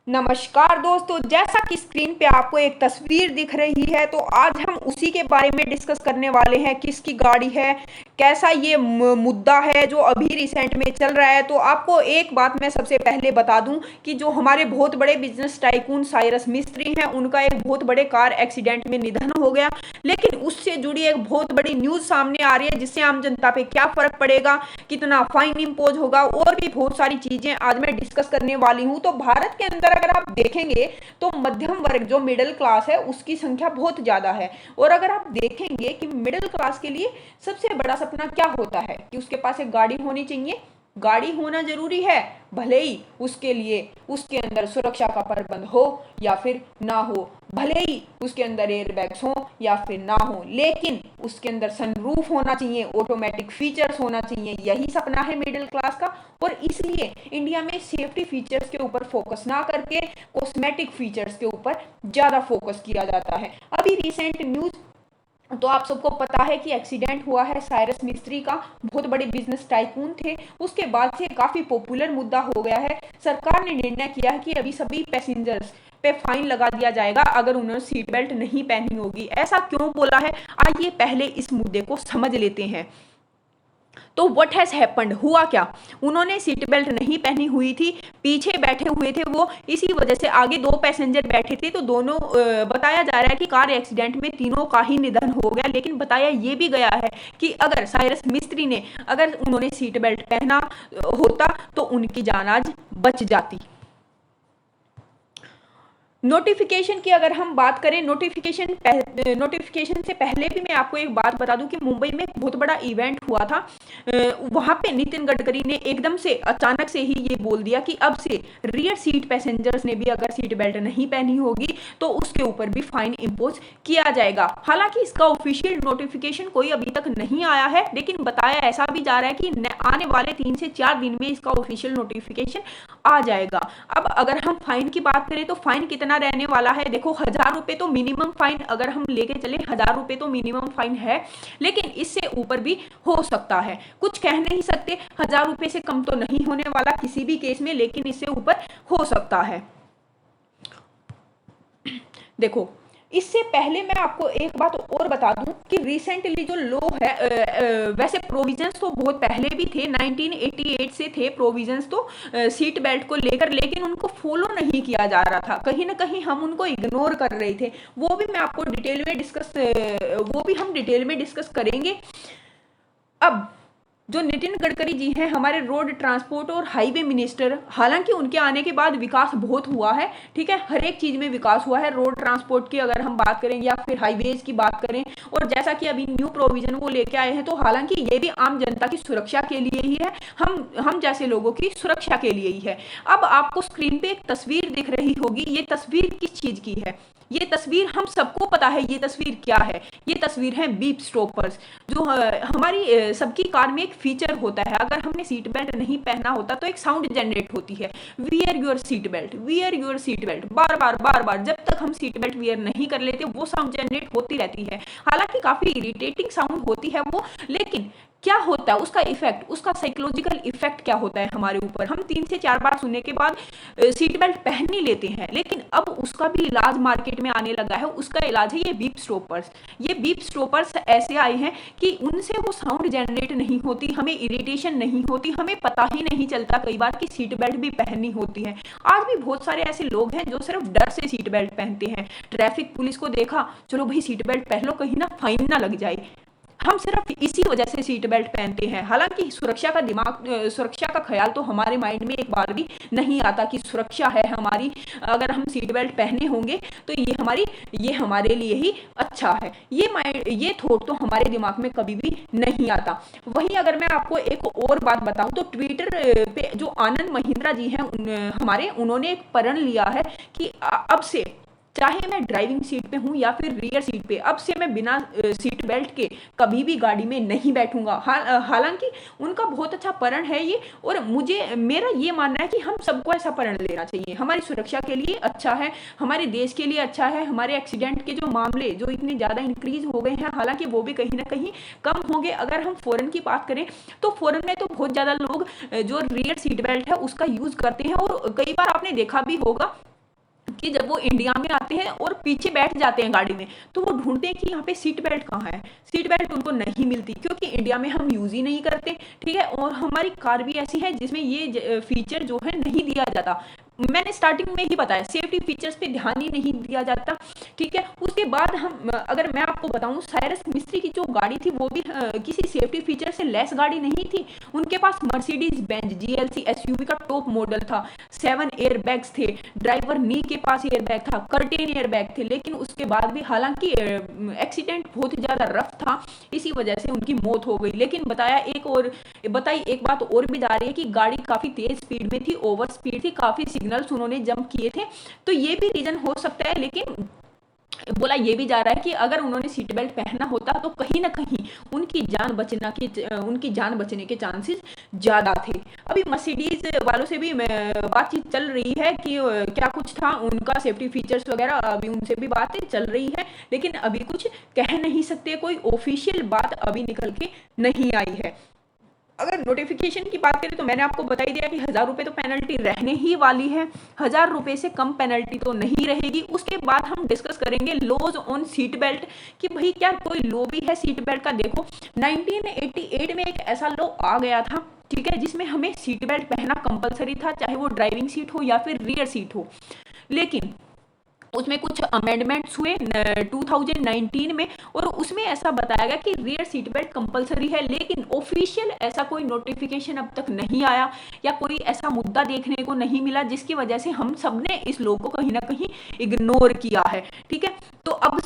नमस्कार दोस्तों, जैसा कि स्क्रीन पे आपको एक तस्वीर दिख रही है तो आज हम उसी के बारे में डिस्कस करने वाले हैं। किसकी गाड़ी है, कैसा ये मुद्दा है जो अभी रिसेंट में चल रहा है। तो आपको एक बात मैं सबसे पहले बता दूं कि जो हमारे बहुत बड़े बिजनेस टाइकून साइरस मिस्त्री हैं, उनका एक बहुत बड़े कार एक्सीडेंट में निधन हो गया। लेकिन उससे जुड़ी एक बहुत बड़ी न्यूज सामने आ रही है जिससे आम जनता पे क्या फर्क पड़ेगा, कितना फाइन इम्पोज होगा और भी बहुत सारी चीजें आज मैं डिस्कस करने वाली हूं। तो भारत के अंदर अगर आप देखेंगे तो मध्यम वर्ग जो मिडिल क्लास है उसकी संख्या बहुत ज्यादा है। और अगर आप देखेंगे कि मिडिल क्लास के लिए सबसे बड़ा सपना क्या होता है कि उसके पास एक गाड़ी होनी चाहिए। गाड़ी होना जरूरी है, भले ही उसके लिए उसके अंदर सुरक्षा का प्रबंध हो या फिर ना हो, भले ही उसके अंदर एयरबैग्स हो या फिर ना हो, लेकिन उसके अंदर सनरूफ होना चाहिए, ऑटोमेटिक फीचर्स होना चाहिए। यही सपना है मिडिल क्लास का। और इसलिए इंडिया में सेफ्टी फीचर्स के ऊपर फोकस ना करके कॉस्मेटिक फीचर्स के ऊपर ज्यादा फोकस किया जाता है। अभी रिसेंट न्यूज तो आप सबको पता है कि एक्सीडेंट हुआ है साइरस मिस्त्री का, बहुत बड़े बिजनेस टाइकून थे। उसके बाद से काफी पॉपुलर मुद्दा हो गया है। सरकार ने निर्णय किया है कि अभी सभी पैसेंजर्स पे फाइन लगा दिया जाएगा अगर उन्होंने सीट बेल्ट नहीं पहनी होगी। ऐसा क्यों बोला है, आइए पहले इस मुद्दे को समझ लेते हैं। तो व्हाट हैज हैपेंड, हुआ क्या, उन्होंने सीट बेल्ट नहीं पहनी हुई थी, पीछे बैठे हुए थे वो, इसी वजह से आगे दो पैसेंजर बैठे थे। तो दोनों बताया जा रहा है कि कार एक्सीडेंट में तीनों का ही निधन हो गया। लेकिन बताया ये भी गया है कि अगर साइरस मिस्त्री ने अगर उन्होंने सीट बेल्ट पहना होता तो उनकी जान आज बच जाती। नोटिफिकेशन की अगर हम बात करें, नोटिफिकेशन से पहले भी मैं आपको एक बात बता दूं कि मुंबई में एक बहुत बड़ा इवेंट हुआ था। वहां पे नितिन गडकरी ने एकदम से अचानक से ही ये बोल दिया कि अब से रियर सीट पैसेंजर्स ने भी अगर सीट बेल्ट नहीं पहनी होगी तो उसके ऊपर भी फाइन इम्पोज किया जाएगा। हालांकि इसका ऑफिशियल नोटिफिकेशन कोई अभी तक नहीं आया है, लेकिन बताया ऐसा भी जा रहा है कि आने वाले 3 से 4 दिन में इसका ऑफिशियल नोटिफिकेशन आ जाएगा। अब अगर हम फाइन की बात करें तो फाइन कितना रहने वाला है, देखो 1000 रुपए तो मिनिमम फाइन अगर हम लेके चले, 1000 रुपए तो मिनिमम फाइन है, लेकिन इससे ऊपर भी हो सकता है। कुछ कह नहीं सकते, 1000 रुपए से कम तो नहीं होने वाला किसी भी केस में, लेकिन इससे ऊपर हो सकता है। देखो, इससे पहले मैं आपको एक बात और बता दूं कि रिसेंटली जो लॉ है, वैसे प्रोविजंस तो बहुत पहले भी थे, 1988 से थे प्रोविजंस तो सीट बेल्ट को लेकर, लेकिन उनको फॉलो नहीं किया जा रहा था। कहीं ना कहीं हम उनको इग्नोर कर रहे थे। वो भी मैं आपको डिटेल में डिस्कस वो भी हम डिटेल में डिस्कस करेंगे। अब जो नितिन गडकरी जी हैं, हमारे रोड ट्रांसपोर्ट और हाईवे मिनिस्टर, हालांकि उनके आने के बाद विकास बहुत हुआ है, ठीक है, हर एक चीज में विकास हुआ है। रोड ट्रांसपोर्ट की अगर हम बात करें या फिर हाईवेज की बात करें, और जैसा कि अभी न्यू प्रोविजन वो लेके आए हैं, तो हालांकि ये भी आम जनता की सुरक्षा के लिए ही है, हम जैसे लोगों की सुरक्षा के लिए ही है। अब आपको स्क्रीन पे एक तस्वीर दिख रही होगी, ये तस्वीर किस चीज की है, ये तस्वीर हम सबको पता है ये तस्वीर क्या है। ये तस्वीर है बीप स्टॉपर्स, जो हमारी सबकी कार में एक फीचर होता है। अगर हमने सीट बेल्ट नहीं पहना होता तो एक साउंड जनरेट होती है, wear your seat belt, wear your seat belt, बार बार बार बार, जब तक हम सीट बेल्ट वियर नहीं कर लेते वो साउंड जनरेट होती रहती है। हालांकि काफी इरिटेटिंग साउंड होती है वो, लेकिन क्या होता है उसका इफेक्ट, उसका साइकोलॉजिकल इफेक्ट क्या होता है हमारे ऊपर, हम 3 से 4 बार सुनने के बाद सीट बेल्ट पहन ही लेते हैं। लेकिन अब उसका भी इलाज मार्केट में आने लगा है, उसका इलाज है ये बीप स्टॉपर्स। ये बीप स्टॉपर्स ऐसे आए हैं कि उनसे वो साउंड जनरेट नहीं होती, हमें इरिटेशन नहीं होती, हमें पता ही नहीं चलता कई बार कि सीट बेल्ट भी पहननी होती है। आज भी बहुत सारे ऐसे लोग हैं जो सिर्फ डर से सीट बेल्ट पहनते हैं। ट्रैफिक पुलिस को देखा, चलो भाई सीट बेल्ट पहन लो, कहीं ना फाइन ना लग जाए, हम सिर्फ इसी वजह से सीट बेल्ट पहनते हैं। हालांकि सुरक्षा का ख्याल तो हमारे माइंड में एक बार भी नहीं आता कि सुरक्षा है हमारी, अगर हम सीट बेल्ट पहने होंगे तो ये हमारे लिए ही अच्छा है, ये थॉट तो हमारे दिमाग में कभी भी नहीं आता। वहीं अगर मैं आपको एक और बात बताऊं तो ट्विटर पे जो आनंद महिंद्रा जी हैं हमारे, उन्होंने एक प्रण लिया है कि अब से चाहे मैं ड्राइविंग सीट पे हूं या फिर रियर सीट पे, अब से मैं बिना सीट बेल्ट के कभी भी गाड़ी में नहीं बैठूंगा। हालांकि उनका बहुत अच्छा प्रण है ये, और मेरा ये मानना है कि हम सबको ऐसा प्रण लेना चाहिए, हमारी सुरक्षा के लिए अच्छा है, हमारे देश के लिए अच्छा है। हमारे एक्सीडेंट के जो मामले जो इतने ज़्यादा इंक्रीज हो गए हैं, हालांकि वो भी कहीं ना कहीं कम होंगे। अगर हम फॉरेन की बात करें तो फॉरेन में तो बहुत ज़्यादा लोग जो रियर सीट बेल्ट है उसका यूज़ करते हैं, और कई बार आपने देखा भी होगा कि जब वो इंडिया में आते हैं और पीछे बैठ जाते हैं गाड़ी में, तो वो ढूंढते हैं कि यहाँ पे सीट बेल्ट कहाँ है। सीट बेल्ट उनको नहीं मिलती क्योंकि इंडिया में हम यूज ही नहीं करते, ठीक है। और हमारी कार भी ऐसी है जिसमें ये फीचर जो है नहीं दिया जाता। मैंने स्टार्टिंग में ही बताया, सेफ्टी फीचर्स पे ध्यान ही नहीं दिया जाता, ठीक है। उसके बाद हम अगर मैं आपको बताऊं, साइरस मिस्त्री की जो गाड़ी थी वो भी किसी सेफ्टी फीचर से लेस गाड़ी नहीं थी। उनके पास मर्सिडीज बेंज जीएलसी एसयूवी का टॉप मॉडल था, 7 एयर बैग्स थे, ड्राइवर नी के पास एयर बैग था, कर्टेन एयर बैग थे, लेकिन उसके बाद भी हालांकि एक्सीडेंट बहुत ज्यादा रफ था, इसी वजह से उनकी मौत हो गई। लेकिन बताई एक बात और भी जा रही है कि गाड़ी काफी तेज स्पीड में थी, ओवर स्पीड थी, काफी सिग्नल्स उन्होंने जंप किए थे, तो ये भी रीजन हो सकता है। लेकिन बोला ये भी जा रहा है कि अगर उन्होंने सीट बेल्ट पहना होता तो कहीं ना कहीं उनकी जान बचने के चांसेस ज्यादा थे। अभी मर्सिडीज वालों से भी बातचीत चल रही है कि क्या कुछ था उनका सेफ्टी फीचर्स वगैरह, अभी उनसे भी बातें चल रही है, लेकिन अभी कुछ कह नहीं सकते, कोई ऑफिशियल बात अभी निकल के नहीं आई है। अगर नोटिफिकेशन की बात करें तो मैंने आपको बता ही दिया कि 1000 रुपये तो पेनल्टी रहने ही वाली है, 1000 रुपये से कम पेनल्टी तो नहीं रहेगी। उसके बाद हम डिस्कस करेंगे लॉज ऑन सीट बेल्ट कि भाई क्या कोई लॉ भी है सीट बेल्ट का। देखो 1988 में एक ऐसा लॉ आ गया था, ठीक है, जिसमें हमें सीट बेल्ट पहनना कंपलसरी था, चाहे वो ड्राइविंग सीट हो या फिर रियर सीट हो। लेकिन उसमें कुछ अमेंडमेंट्स हुए 2019 में, और उसमें ऐसा बताया गया कि रियर सीट बेल्ट कंपलसरी है। लेकिन ऑफिशियल ऐसा कोई नोटिफिकेशन अब तक नहीं आया या कोई ऐसा मुद्दा देखने को नहीं मिला, जिसकी वजह से हम सब ने इस लॉ को कहीं ना कहीं इग्नोर किया है, ठीक है। तो अब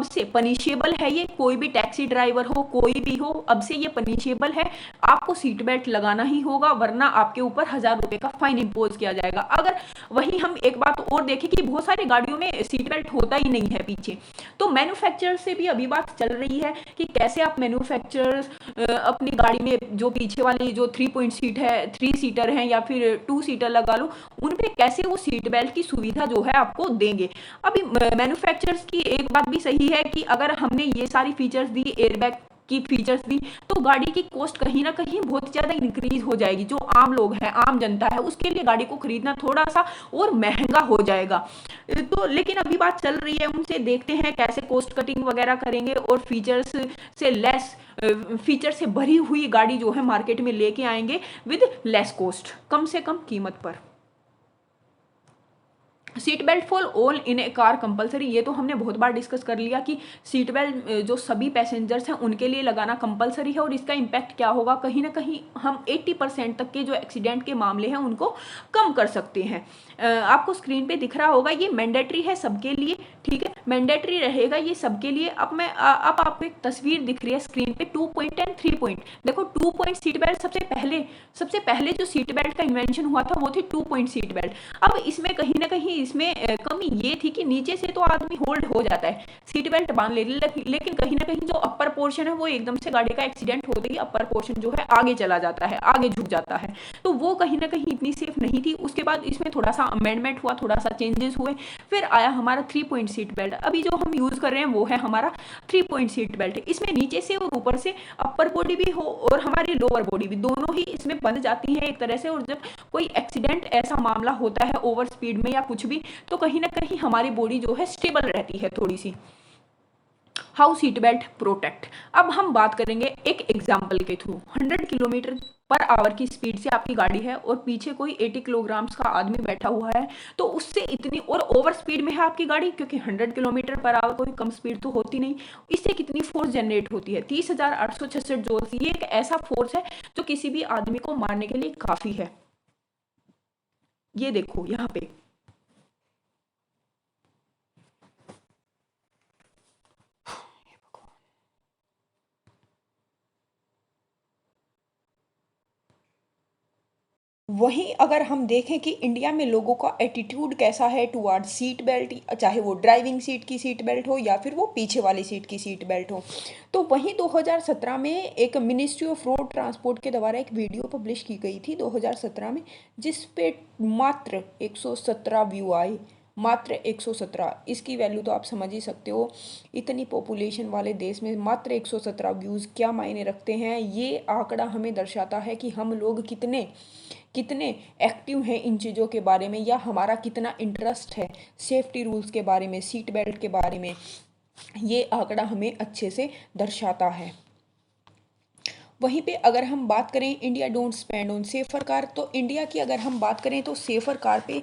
से पनिशेबल है ये, कोई भी टैक्सी ड्राइवर हो, कोई भी हो, अब से ये पनिशेबल है। आपको सीट बेल्ट लगाना ही होगा, वरना आपके ऊपर 1000 रुपये का फाइन इम्पोज किया जाएगा। अगर वहीं हम एक बात और देखें कि बहुत सारी गाड़ियों में सीट बेल्ट होता ही नहीं है पीछे, तो मैन्युफैक्चरर से भी अभी बात चल रही है कि कैसे आप मैन्युफैक्चरर अपनी गाड़ी में जो पीछे वाली जो 3 सीटर है या फिर 2 सीटर लगा लो, उन पे कैसे वो सीट बेल्ट की सुविधा जो है आपको देंगे। अभी मैन्युफैक्चरर्स की एक बात भी सही है कि अगर हमने ये सारी फीचर्स दी, एयरबैग की फीचर्स दी, तो गाड़ी की कॉस्ट कहीं ना कहीं बहुत ज्यादा इंक्रीज हो जाएगी। जो आम लोग हैं, आम जनता है, उसके लिए गाड़ी को खरीदना थोड़ा सा और महंगा हो जाएगा। तो लेकिन अभी बात चल रही है, उनसे देखते हैं कैसे कॉस्ट कटिंग वगैरह करेंगे और फीचर से भरी हुई गाड़ी जो है मार्केट में लेके आएंगे विद लेस कॉस्ट, कम से कम कीमत पर। Seat belt for all in A car compulsory, ये तो हमने बहुत बार डिस्कस कर लिया कि सीट बेल्ट जो सभी पैसेंजर्स हैं उनके लिए लगाना कंपलसरी है। और इसका इम्पैक्ट क्या होगा, कहीं ना कहीं हम 80% तक के जो एक्सीडेंट के मामले हैं उनको कम कर सकते हैं। आपको स्क्रीन पे दिख रहा होगा, ये मैंडेटरी है सबके लिए, ठीक है, मैंडेटरी रहेगा ये सबके लिए। अब आपको एक तस्वीर दिख रही है स्क्रीन पे, 2 पॉइंट एंड 3 पॉइंट। देखो 2 पॉइंट सीट बेल्ट सबसे पहले जो सीट बेल्ट का इन्वेंशन हुआ था वो थी 2 पॉइंट सीट बेल्ट। अब इसमें कहीं ना कहीं इसमें कमी ये थी कि नीचे से तो आदमी होल्ड हो जाता है, सीट बेल्ट बांध ले, लेकिन कहीं ना कहीं जो अपर पोर्शन है वो एकदम से गाड़ी का एक्सीडेंट होते ही अपर पोर्शन जो है आगे चला जाता है, आगे झुक जाता है, तो वो कहीं ना कहीं इतनी सेफ नहीं थी। उसके बाद इसमें थोड़ा सा अमेंडमेंट हुआ, थोड़ा सा चेंजेस हुए, फिर आया हमारा 3 पॉइंट सीट बेल्ट। अभी जो हम यूज कर रहे हैं वो है हमारा 3 पॉइंट सीट बेल्ट। इसमें नीचे से और ऊपर से अपर बॉडी भी हो और हमारी लोअर बॉडी भी, दोनों ही इसमें बंध जाती है एक तरह से। और जब कोई एक्सीडेंट ऐसा मामला होता है ओवर स्पीड में या कुछ भी, तो कहीं ना कहीं हमारी बॉडी जो है स्टेबल रहती है थोड़ी सी। हाउ सीट बेल्ट प्रोटेक्ट, अब हम बात करेंगे एक एग्जाम्पल के थ्रू। 100 किलोमीटर पर आवर की स्पीड से आपकी गाड़ी है और पीछे कोई 80 किलोग्राम्स का आदमी बैठा हुआ है, तो उससे इतनी, और ओवर स्पीड में है आपकी गाड़ी, क्योंकि 100 किलोमीटर पर आवर कोई कम स्पीड तो होती नहीं, इससे कितनी फोर्स जनरेट होती है, 30,866 जूल्स। ये एक ऐसा फोर्स है जो किसी भी आदमी को मारने के लिए काफी है। ये देखो यहाँ पे वहीं अगर हम देखें कि इंडिया में लोगों का एटीट्यूड कैसा है टुवर्ड सीट बेल्ट, चाहे वो ड्राइविंग सीट की सीट बेल्ट हो या फिर वो पीछे वाली सीट की सीट बेल्ट हो, तो वहीं 2017 में एक मिनिस्ट्री ऑफ रोड ट्रांसपोर्ट के द्वारा एक वीडियो पब्लिश की गई थी 2017 में, जिस पे मात्र 117 व्यू आए, मात्र 117। इसकी वैल्यू तो आप समझ ही सकते हो, इतनी पॉपुलेशन वाले देश में मात्र 117 व्यूज़ क्या मायने रखते हैं। ये आंकड़ा हमें दर्शाता है कि हम लोग कितने एक्टिव हैं इन चीज़ों के बारे में, या हमारा कितना इंटरेस्ट है सेफ्टी रूल्स के बारे में, सीट बेल्ट के बारे में, ये आंकड़ा हमें अच्छे से दर्शाता है। वहीं पे अगर हम बात करें India don't spend on safer car, तो इंडिया की अगर हम बात करें तो सेफर कार पे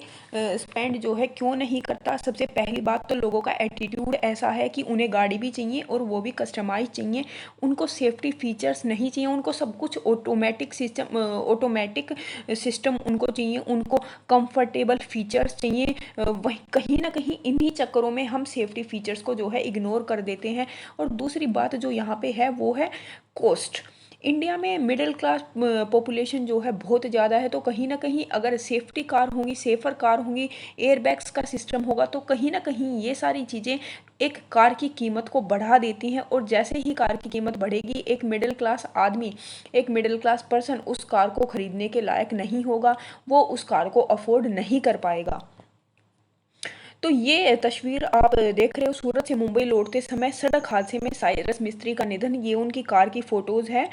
स्पेंड जो है क्यों नहीं करता। सबसे पहली बात तो लोगों का एटीट्यूड ऐसा है कि उन्हें गाड़ी भी चाहिए और वो भी कस्टमाइज चाहिए, उनको सेफ्टी फीचर्स नहीं चाहिए, उनको सब कुछ ऑटोमेटिक सिस्टम उनको चाहिए, उनको कंफर्टेबल फीचर्स चाहिए। वही कहीं ना कहीं इन्हीं चक्करों में हम सेफ्टी फीचर्स को जो है इग्नोर कर देते हैं। और दूसरी बात जो यहाँ पे है वो है कॉस्ट। इंडिया में मिडिल क्लास पॉपुलेशन जो है बहुत ज़्यादा है, तो कहीं ना कहीं अगर सेफ्टी कार होंगी, सेफ़र कार होंगी, एयरबैग्स का सिस्टम होगा, तो कहीं ना कहीं ये सारी चीज़ें एक कार की कीमत को बढ़ा देती हैं। और जैसे ही कार की कीमत बढ़ेगी, एक मिडिल क्लास आदमी, एक मिडिल क्लास पर्सन उस कार को ख़रीदने के लायक नहीं होगा, वो उस कार को अफोर्ड नहीं कर पाएगा। तो ये तस्वीर आप देख रहे हो, सूरत से मुंबई लौटते समय सड़क हादसे में साइरस मिस्त्री का निधन। ये उनकी कार की फोटोज़ है,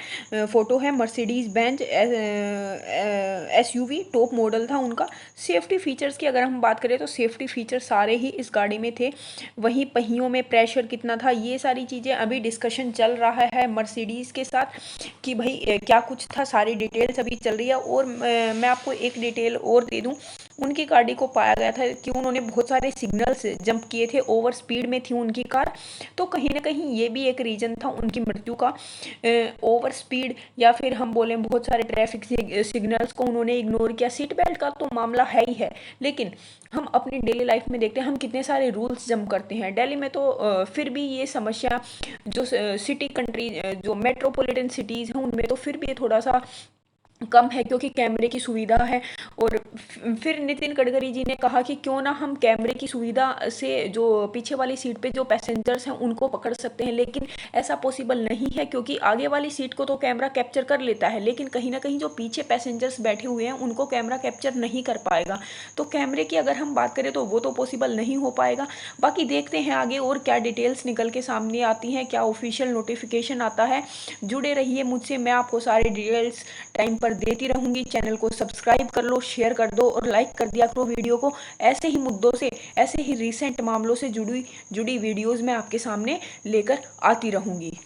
फोटो है। Mercedes Benz SUV top model था उनका। सेफ्टी फीचर्स की अगर हम बात करें तो सेफ्टी फीचर सारे ही इस गाड़ी में थे। वहीं पहियों में प्रेशर कितना था, ये सारी चीज़ें अभी डिस्कशन चल रहा है मर्सिडीज़ के साथ कि भाई क्या कुछ था, सारी डिटेल्स अभी चल रही है। और मैं आपको एक डिटेल और दे दूँ, उनकी गाड़ी को पाया गया था कि उन्होंने बहुत सारे सिग्नल्स जंप किए थे, ओवर स्पीड में थी उनकी कार। तो कहीं ना कहीं ये भी एक रीज़न था उनकी मृत्यु का, ओवर स्पीड, या फिर हम बोलें बहुत सारे ट्रैफिक सिग्नल्स को उन्होंने इग्नोर किया। सीट बेल्ट का तो मामला है ही है, लेकिन हम अपनी डेली लाइफ में देखते हैं हम कितने सारे रूल्स जंप करते हैं। दिल्ली में तो फिर भी ये समस्या, जो सिटी कंट्री, जो मेट्रोपॉलिटन सिटीज़ हैं उनमें तो फिर भी ये थोड़ा सा कम है, क्योंकि कैमरे की सुविधा है। और फिर नितिन गडकरी जी ने कहा कि क्यों ना हम कैमरे की सुविधा से जो पीछे वाली सीट पे जो पैसेंजर्स हैं उनको पकड़ सकते हैं, लेकिन ऐसा पॉसिबल नहीं है, क्योंकि आगे वाली सीट को तो कैमरा कैप्चर कर लेता है, लेकिन कहीं ना कहीं जो पीछे पैसेंजर्स बैठे हुए हैं उनको कैमरा कैप्चर नहीं कर पाएगा। तो कैमरे की अगर हम बात करें तो वो तो पॉसिबल नहीं हो पाएगा। बाकी देखते हैं आगे और क्या डिटेल्स निकल के सामने आती हैं, क्या ऑफिशियल नोटिफिकेशन आता है। जुड़े रहिए मुझसे, मैं आपको सारे डिटेल्स टाइम पर देती रहूंगी। चैनल को सब्सक्राइब कर लो, शेयर कर दो और लाइक कर दिया करो वीडियो को। ऐसे ही मुद्दों से, ऐसे ही रीसेंट मामलों से जुड़ी वीडियोस मैं आपके सामने लेकर आती रहूंगी।